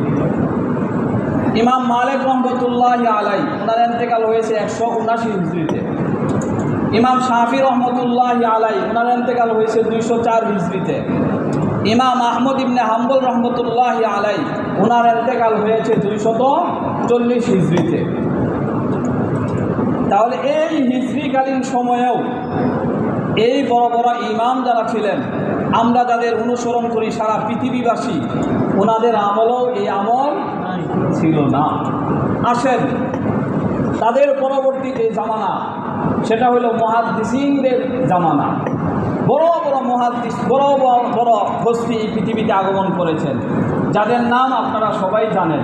ইমাম মালিক রহমতুল্লাহি আলাইহি, ওনার ইন্তেকাল হয়েছে 179 হিজরিতে। ইমাম শাফি রহমতুল্লাহি আলাইহি, ওনার ইন্তেকাল হয়েছে 204 হিজরিতে। ইমাম আহমদ ইবনে হাম্বল রহমতুল্লাহি আলাইহি, ওনার ইন্তেকাল হয়েছে 240 হিজরিতে। তাহলে এই হিজরিকালীন সময়েও এই বড় বড় ইমাম যারা ছিলেন, আমরা যাদের অনুসরণ করি সারা পৃথিবীবাসী, ওনাদের আমলও এই আমল ছিল না। আসেন, তাদের পরবর্তী যে জামানা সেটা হলো মুহাদ্দিসিনদের জামানা। বড় বড় মুহাদ্দিস, বড় বড় হস্তি এই পৃথিবীতে আগমন করেছেন, যাদের নাম আপনারা সবাই জানেন।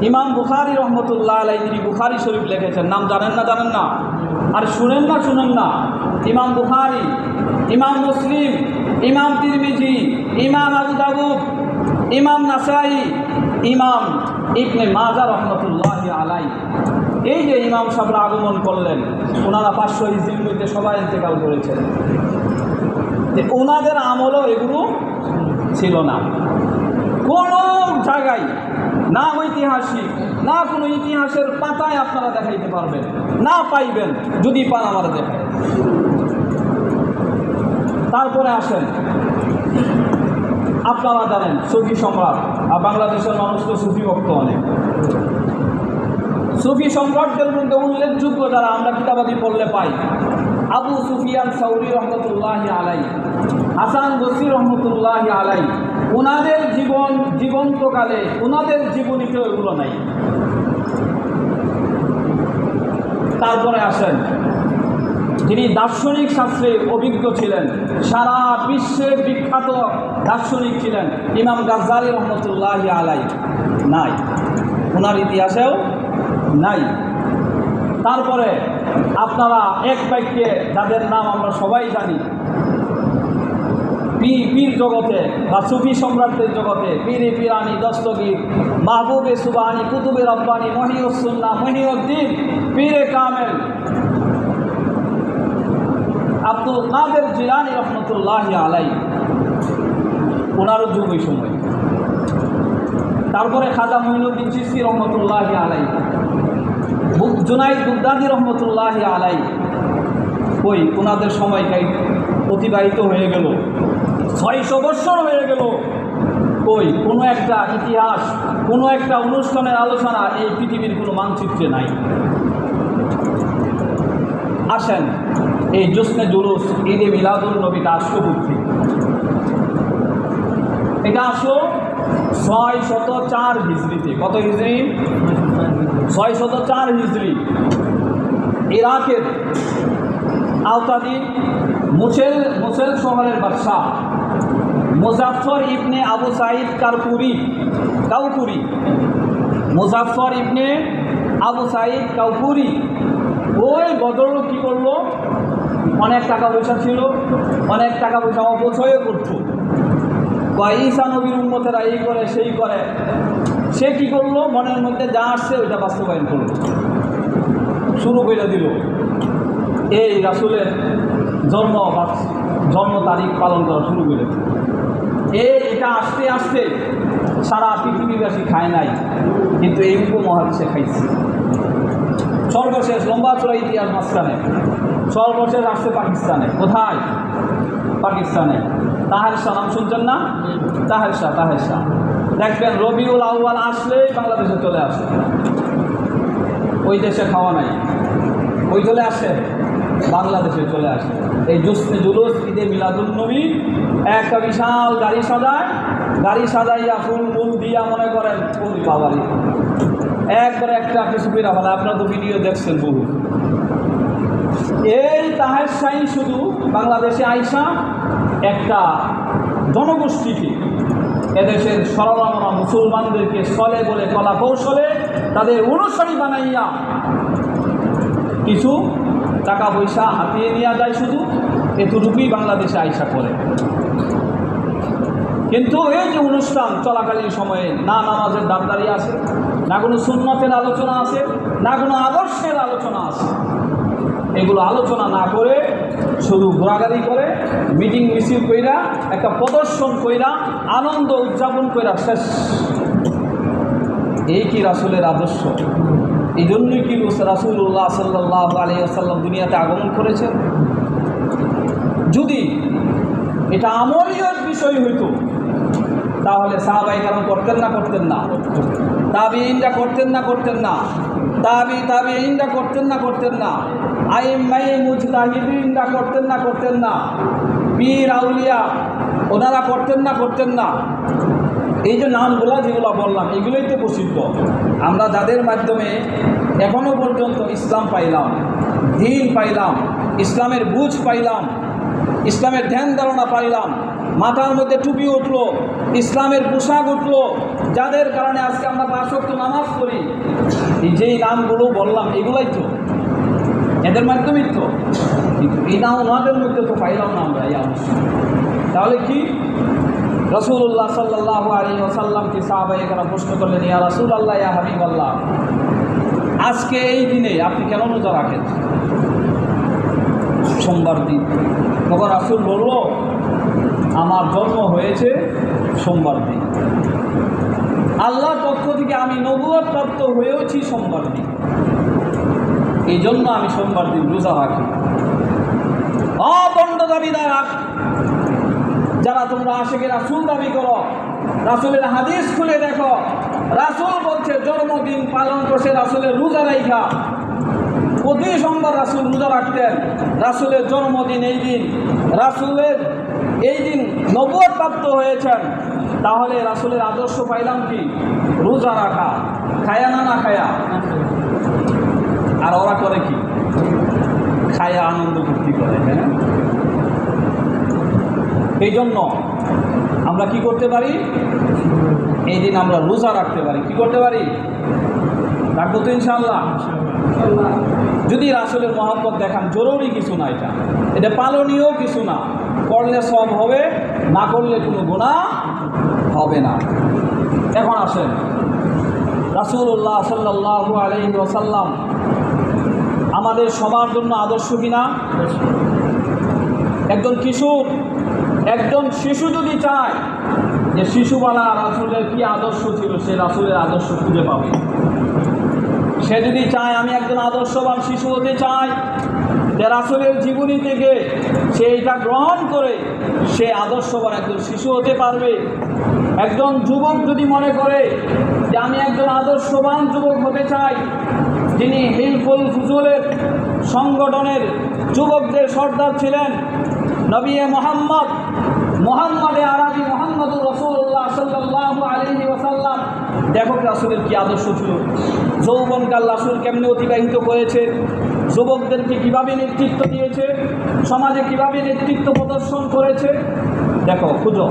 ইমাম বুখারী রহমতুল্লাহ আলাইহি, যিনি বুখারী শরীফ লিখেছেন, নাম জানেন না? আর শুনেন না? ইমাম বুখারী, ইমাম মুসলিম, ইমাম তিরমিজি, ইমাম আবু দাউদ, ইমাম নাসাই, ইমাম ইবনে মাজাহ রহমতুল্লাহি আলাইহি। এই যে ইমাম সাহেবরা আগমন করলেন, ওনারা 500 হিজরির মধ্যে সবাই ইন্তেকাল করেছেন। ওনাদের আমলও এগুলো ছিল না। কোনো জায়গায় না ঐতিহাসিক, না কোনো ইতিহাসের পাতায় আপনারা দেখাইতে পারবেন না, পাইবেন। যদি পান আমার দেখায়। তারপরে আসেন, আপনারা জানেন সুফি সম্রাট, আর বাংলাদেশের মানুষ তো সুফি ভক্ত অনেক। সুফি সম্রাটদের মধ্যে উল্লেখযোগ্য যারা আমরা কিতাবাদি পড়লে পাই, আবু সুফিয়ান সাউরি রহমতুল্লাহি আলাইহি, হাসান বসরি রহমতুল্লাহি আলাইহি। ওনাদের জীবন্তকালে ওনাদের জীবনীতেও এগুলো নাই। তারপরে আসেন, যিনি দার্শনিক শাস্ত্রে অভিজ্ঞ ছিলেন, সারা বিশ্বে বিখ্যাত দার্শনিক ছিলেন, ইমাম গাজ্জালী রহমতুল্লাহি আলাইহি, নাই, ওনার ইতিহাসেও নাই। তারপরে আপনারা এক বাক্যে যাদের নাম আমরা সবাই জানি, পীর জগতে বা সুফি সম্রাটদের জগতে, পীরে পীরানি, দস্তগীর, মাহবুবে সুবহানি, কুতুবে রব্বানি, মহিউস সুন্নাহ, মহিউদ্দিন, পীরে কামেল, আব্দুল কাদের জিলানী রহমতুল্লাহি আলাইহি, ওনারও যুগ ওই সময়। তারপরে খাজা মঈনুদ্দিন চিশতি রহমতুল্লাহি আলাইহি, জুনাইদ বুগদাদি রহমতুল্লাহি আলাইহি। ওই ওনাদের সময়টাই অতিবাহিত হয়ে গেল, 600 বছর হয়ে গেল। ওই কোনো একটা ইতিহাস, কোনো একটা অনুষ্ঠানের আলোচনা এই পৃথিবীর কোনো মানচিত্রে নাই। আসেন, এই জশ্নে জুলুস ঈদে মিলাদুন নবীটা আসলো বুদ্ধি। এটা আসলো 604 হিজরিতে। কত হিজরি? 604 হিজরি। ইরাকের আওতাধীন মুসেল শহরের বাদশাহ মুজাফফর ইবনে আবু সাঈদ কাউকুরি, মুজাফফর ইবনে আবু সাঈদ কাউকুরি, ওই ভদ্রলোক কী করলো, অনেক টাকা পয়সা ছিল, অনেক টাকা পয়সা অপচয় করতো। ঈসা নবীর উম্মতেরা এই করে সেই করে, সে কী করলো, মনের মধ্যে যা আসছে ওইটা বাস্তবায়ন করলো, শুরু করে দিল। এই রাসূলের জন্ম জন্ম তারিখ পালন করা শুরু করেছে। এটা আস্তে আস্তে সারা পৃথিবীবাসী খায় নাই, কিন্তু এই উপমহাদেশে খাইছে। সর্বশেষ লম্বা চড়া ইতিহাস মাঝখানে সর্বশেষ আসছে পাকিস্তানে। কোথায়? পাকিস্তানে। তাহের শাহ নাম শুনছেন না? তাহের শাহ দেখবেন রবিউল আউয়াল আসলেই বাংলাদেশে চলে আসে। ওই দেশে খাওয়া নাই, ওই চলে আসে বাংলাদেশে চলে আসে। এই জুসনে জুলুস ঈদে মিলাদুন্নবী একটা বিশাল গাড়ি সাজাইয়া ফুল দিয়া মনে করেন ফুল পাওয়ারি একবারে একটা কিছু পেরা ফেলা। আপনারা তো ভিডিও দেখছেন বহু। এই তাহের শাহ শুধু বাংলাদেশে আইসা একটা জনগোষ্ঠীকে, এদেশের সরলমনা মুসলমানদেরকে ছলে বলে কলা কৌশলে তাদের অনুসারী বানাইয়া কিছু টাকা পয়সা হাতিয়ে নেওয়া যায়, শুধু এতটুকুই বাংলাদেশে আইসা করে। কিন্তু এই যে অনুষ্ঠান চলাকালীন সময়ে না নামাজের দাবদারি আছে, না কোনো সুন্নতের আলোচনা আছে, না কোনো আদর্শের আলোচনা আছে। এগুলো আলোচনা না করে শুধু ঘোরাঘুরি করে, মিটিং মিছিল কইরা, একটা প্রদর্শন কইরা, আনন্দ উদযাপন কইরা শেষ। এই কি রাসূলের আদর্শ? এই জন্যই কি রাসূলুল্লাহ সাল্লাল্লাহু আলাইহি ওয়াসাল্লাম দুনিয়াতে আগমন করেছেন? যদি এটা আমলীয় বিষয় হইতো তাহলে সাহাবায়ে কেরাম করতেন না? তাবিঈনরা করতেন না? তাবিঈনরা করতেন না? আইম্মায়ে মুজতাহিদিনরা করতেন না? পীর আউলিয়া ওনারা করতেন না? এই যে নামগুলা যেগুলো বললাম এগুলোই তো প্রসিদ্ধ। আমরা যাদের মাধ্যমে এখনো পর্যন্ত ইসলাম পাইলাম, দ্বীন পাইলাম, ইসলামের বুঝ পাইলাম, ইসলামের ধ্যান ধারণা পাইলাম, মাথার মধ্যে টুপি উঠলো, ইসলামের পোশাক উঠলো, যাদের কারণে আজকে আমরা 5 ওয়াক্ত নামাজ পড়ি, এই যেই নামগুলো বললাম এগুলাই তো এদের মাধ্যমেই তো। কিন্তু এই নাম ওনাদের মধ্যে তো পাইলাম না আমরা এই আদর্শ। তাহলে কি রাসূলুল্লাহ সাল্লাল্লাহু আলাইহি ওয়াসাল্লামকে সাহাবায়ে কেরাম প্রশ্ন করলেন, ইয়া রাসূলুল্লাহ, ইয়া হাবিবাল্লাহ, আজকে এই দিনে আপনি কেন রোজা রাখেন? সোমবার দিন। তখন রাসূল বলল, আমার জন্ম হয়েছে সোমবার দিন, আল্লাহর পক্ষ থেকে আমি নবুয়ত প্রাপ্ত হয়েওছি সোমবার দিন, এই জন্য আমি সোমবার দিন রোজা রাখি। অবন্ড দাবিদার যারা তোমরা আশিকে রাসূল দাবি করো, রাসূলের হাদিস খুলে দেখো, রাসূল বলছে জন্মদিন পালন করছে রাসূলের রোজা রাখা। প্রতি সোমবার রাসূল রোজা রাখতেন। রাসূলের জন্মদিন এই দিন, রাসূলের এই দিন নবুয়ত প্রাপ্ত হয়েছেন। তাহলে রাসূলের আদর্শ পাইলাম কি? রোজা রাখা। খায়া না খায়া? আর ওরা করে কি? খায়া আনন্দ ফুর্তি করে। হ্যাঁ, এই জন্য আমরা কি করতে পারি? এই দিন আমরা রোজা রাখতে পারি। কি করতে পারি? রাখবো তো ইনশাআল্লাহ। যদি রাসূলের মহব্বত দেখান, জরুরি কিছু না, এটা পালনীয় কিছু না। করলে সব হবে, না করলে কোনো গুনাহ হবে না। এখন আসেন, রাসূলুল্লাহ সাল্লাল্লাহু আলাইহি ওয়াসাল্লাম আমাদের সবার জন্য আদর্শ কিনা? একজন শিশু যদি চায় যে শিশুবেলা রাসূলের কি আদর্শ ছিল, সে রাসূলের আদর্শ খুঁজে পাবে। সে যদি চায় আমি একজন আদর্শবান শিশু হতে চাই, যে রাসূলের জীবনী থেকে সে এটা গ্রহণ করে সে আদর্শবান একজন শিশু হতে পারবে। একজন যুবক যদি মনে করে যে আমি একজন আদর্শবান যুবক হতে চাই, যিনি হিলফুল ফুজুলের সংগঠনের যুবকদের সর্দার ছিলেন, নবী মুহাম্মদে আরবি মুহাম্মদুর রাসূলুল্লাহ সাল্লাল্লাহু আলাইহি ওয়াসাল্লাম। দেখো রাসূলের কি আদর্শ ছিল, যৌবনকাল রাসূল কেমনে অতিবাহিত করেছে, যুবকদেরকে কিভাবে নেতৃত্ব দিয়েছে, সমাজে কিভাবে নেতৃত্ব প্রদর্শন করেছে। দেখো, খুঁজো।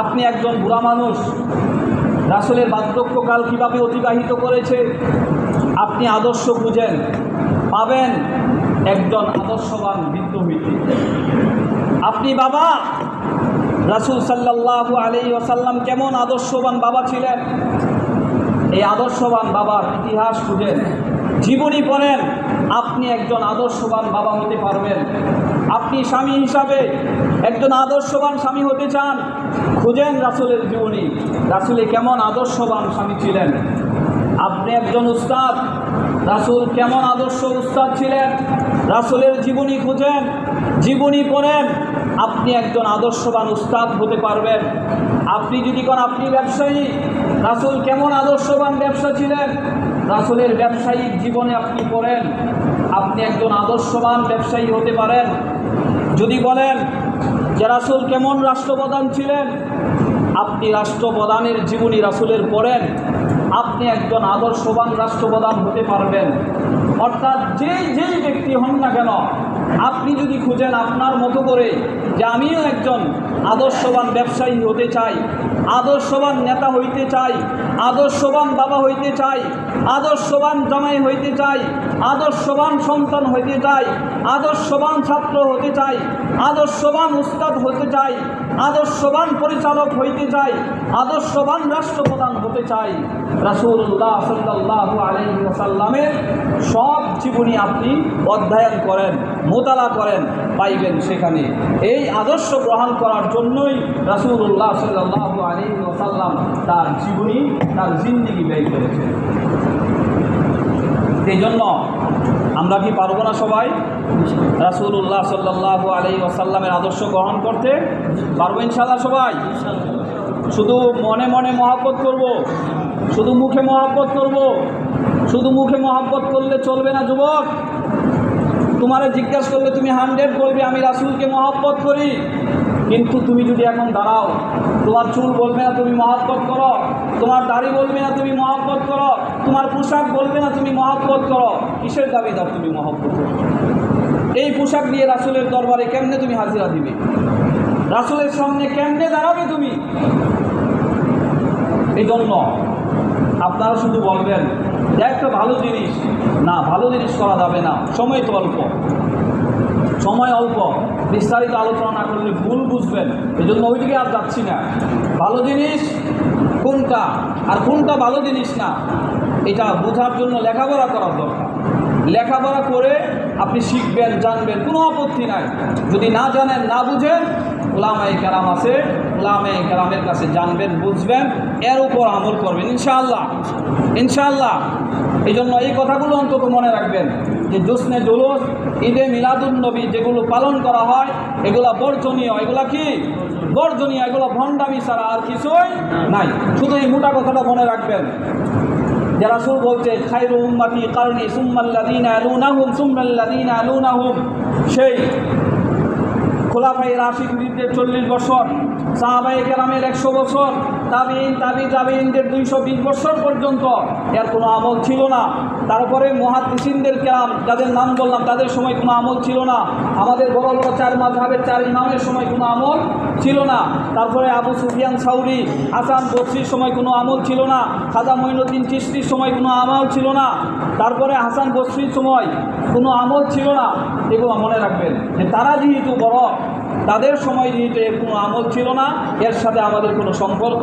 আপনি একজন বুড়া মানুষ, রাসূলের বার্ধক্যকাল কিভাবে অতিবাহিত করেছে, আপনি আদর্শ খুঁজেন, পাবেন একজন আদর্শবান বৃদ্ধ হইতে। আপনি বাবা, রাসূল সাল্লাল্লাহু আলাইহি ওয়াসাল্লাম কেমন আদর্শবান বাবা ছিলেন, এই আদর্শবান বাবার ইতিহাস খুঁজেন, জীবনী পড়েন, আপনি একজন আদর্শবান বাবা হতে পারবেন। আপনি স্বামী হিসাবে একজন আদর্শবান স্বামী হতে চান, খুঁজেন রাসূলের জীবনী, রাসূলে কেমন আদর্শবান স্বামী ছিলেন। আপনি একজন উস্তাদ, রাসূল কেমন আদর্শ উস্তাদ ছিলেন, রাসূলের জীবনী খুঁজেন, জীবনী পড়েন, আপনি একজন আদর্শবান উস্তাদ হতে পারবেন। আপনি যদি কোন আপনি ব্যবসায়ী, রাসূল কেমন আদর্শবান ব্যবসা ছিলেন, রাসূলের ব্যবসায়িক জীবনে আপনি পড়েন, আপনি একজন আদর্শবান ব্যবসায়ী হতে পারেন। যদি বলেন যে রাসূল কেমন রাষ্ট্রপ্রধান ছিলেন, আপনি রাষ্ট্রপ্রধানের জীবনী রাসূলের পড়েন, আপনি একজন আদর্শবান রাষ্ট্রপ্রধান হতে পারবেন। অর্থাৎ যেই ব্যক্তি হন না কেন, আপনি যদি খুঁজেন আপনার মতো করে যে আমিও একজন আদর্শবান ব্যবসায়ী হতে চাই, আদর্শবান নেতা হইতে চাই, আদর্শবান বাবা হইতে চাই, আদর্শবান জামাই হইতে চাই, আদর্শবান সন্তান হইতে চাই, আদর্শবান ছাত্র হতে চাই, আদর্শবান উস্তাদ হতে চাই, আদর্শবান পরিচালক হইতে চাই, আদর্শবান রাষ্ট্রপ্রধান হতে চাই, রাসূলুল্লাহ সাল্লাল্লাহু আলাইহি ওয়াসাল্লামের সব জীবনী আপনি অধ্যয়ন করেন, মোতালা করেন, পাইবেন সেখানে। এই আদর্শ গ্রহণ করার জন্যই রাসূলুল্লাহ সাল্লাল্লাহু আলাইহি ওয়াসাল্লাম তার জীবনী, তার জিন্দেগি ব্যয় করেছেন। এই জন্য আমরা কি পারবো না সবাই রাসূলুল্লাহ সাল্লাল্লাহু আলাইহি ওয়াসাল্লামের আদর্শ গ্রহণ করতে? পারবো ইনশাআল্লাহ সবাই। শুধু মনে মনে মহব্বত করব, শুধু মুখে মহব্বত করব, শুধু মুখে মহব্বত করলে চলবে না যুবক। তোমারে জিজ্ঞাসা করলে তুমি 100 বলবে আমি রাসূলকে মহব্বত করি, কিন্তু তুমি যদি এখন দাঁড়াও, তোমার চুল বলবে না তুমি মহব্বত করো, তোমার দাড়ি বলবে না তুমি মহব্বত করো, তোমার পোশাক বলবে না তুমি মহব্বত করো, কিসের দাবিদার তুমি মহব্বত করো? এই পোশাক দিয়ে রাসূলের দরবারে কেমনে তুমি হাজিরা দিবে? রাসূলের সামনে কেমনে দাঁড়াবে তুমি? এই জন্য আপনারা শুধু বলবেন যে একটা ভালো জিনিস, না ভালো জিনিস করা যাবে না, সময় তো অল্প, সময় অল্প, বিস্তারিত আলোচনা না করলে ভুল বুঝবেন, এই জন্য ওইদিকে আর যাচ্ছি না। ভালো জিনিস কোনটা আর কোনটা ভালো জিনিস না, এটা বোঝার জন্য লেখাপড়া করার দরকার। লেখাপড়া করে আপনি শিখবেন, জানবেন, কোনো আপত্তি নাই। যদি না জানেন, না বুঝেন, উলামায়ে কেরাম আছে, উলামায়ে কেরামের কাছে জানবেন, বুঝবেন, এর উপর আমল করবেন ইনশাআল্লাহ, ইনশাআল্লাহ। এই জন্য এই কথাগুলো অন্তত মনে রাখবেন যে জোসনে জুলুস, ঈদে মিলাদুন্নবী যেগুলো পালন করা হয় এগুলো বর্জনীয়। এগুলা কি বর্জনীয়? এগুলো ভণ্ডামি ছাড়া আর কিছুই নাই। শুধু এই মোটা কথাটা মনে রাখবেন যে রাসূল বলছে খায়রু উম্মতি কারনি সুম্মাল্লাযীনা ইয়ালুনাহুম সুম্মাল্লাযীনা ইয়ালুনাহুম, সেই খোলাফায়ে রাশিদুদের 40 বছর, সাহাবায়ে কেরামের 100 বছর, তাবিঈনদের 220 বছর পর্যন্ত এর কোনো আমল ছিল না। তারপরে মুহাদ্দিসিনদের কেরাম যাদের নাম বললাম তাদের সময় কোনো আমল ছিল না। আমাদের বড় বড় 4 মাযহাবের 4 ইমামের সময় কোনো আমল ছিল না। তারপরে আবু সুফিয়ান সাউরি, হাসান বসরির সময় কোনো আমল ছিল না। খাজা মঈনুদ্দিন চিশতির সময় কোনো আমল ছিল না। তারপরে হাসান বসরির সময় কোনো আমল ছিল না। এগুলো মনে রাখবেন যে তারা যেহেতু বড়, তাদের সময় যেহেতু এর কোনো আমল ছিল না, এর সাথে আমাদের কোনো সম্পর্ক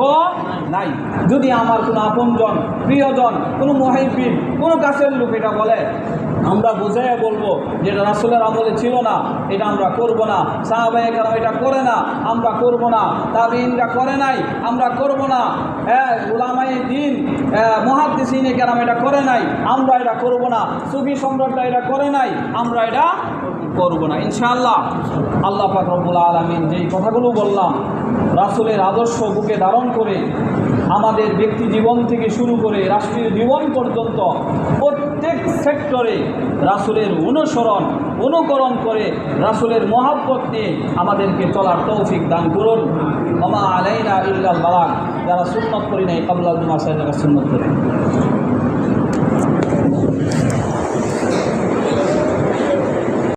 নাই। যদি আমার কোনো আপনজন, প্রিয়জন, কোনো মুহিব্বিন, কোনো কাছের লোক এটা বলে, আমরা বুঝাইয়া বলবো যে এটা রাসূলের আমলে ছিল না, এটা আমরা করব না। সাহাবায়ে কেরাম এটা করে না, আমরা করব না। তাবিঈনরা করে নাই, আমরা করব না। উলামায়ে দ্বীন, মুহাদ্দিসিনে কেরাম এটা করে নাই, আমরা এটা করব না। সুফি সম্রাটরা এটা করে নাই, আমরা এটা করব না ইনশাআল্লাহ। আল্লাহ পাক রব্বুল আলামিন যেই কথাগুলো বললাম, রাসূলের আদর্শ বুকে ধারণ করে আমাদের ব্যক্তি জীবন থেকে শুরু করে রাষ্ট্রীয় জীবন পর্যন্ত প্রত্যেক সেক্টরে রাসূলের অনুসরণ, অনুকরণ করে রাসূলের মহব্বত নিয়ে আমাদেরকে চলার তৌফিক দান করুন। ওমা আলাইনা ইল্লাল বালাগ। যারা সুন্নত করি নাই কাবলা জুমা সাহেবের সুন্নত করি।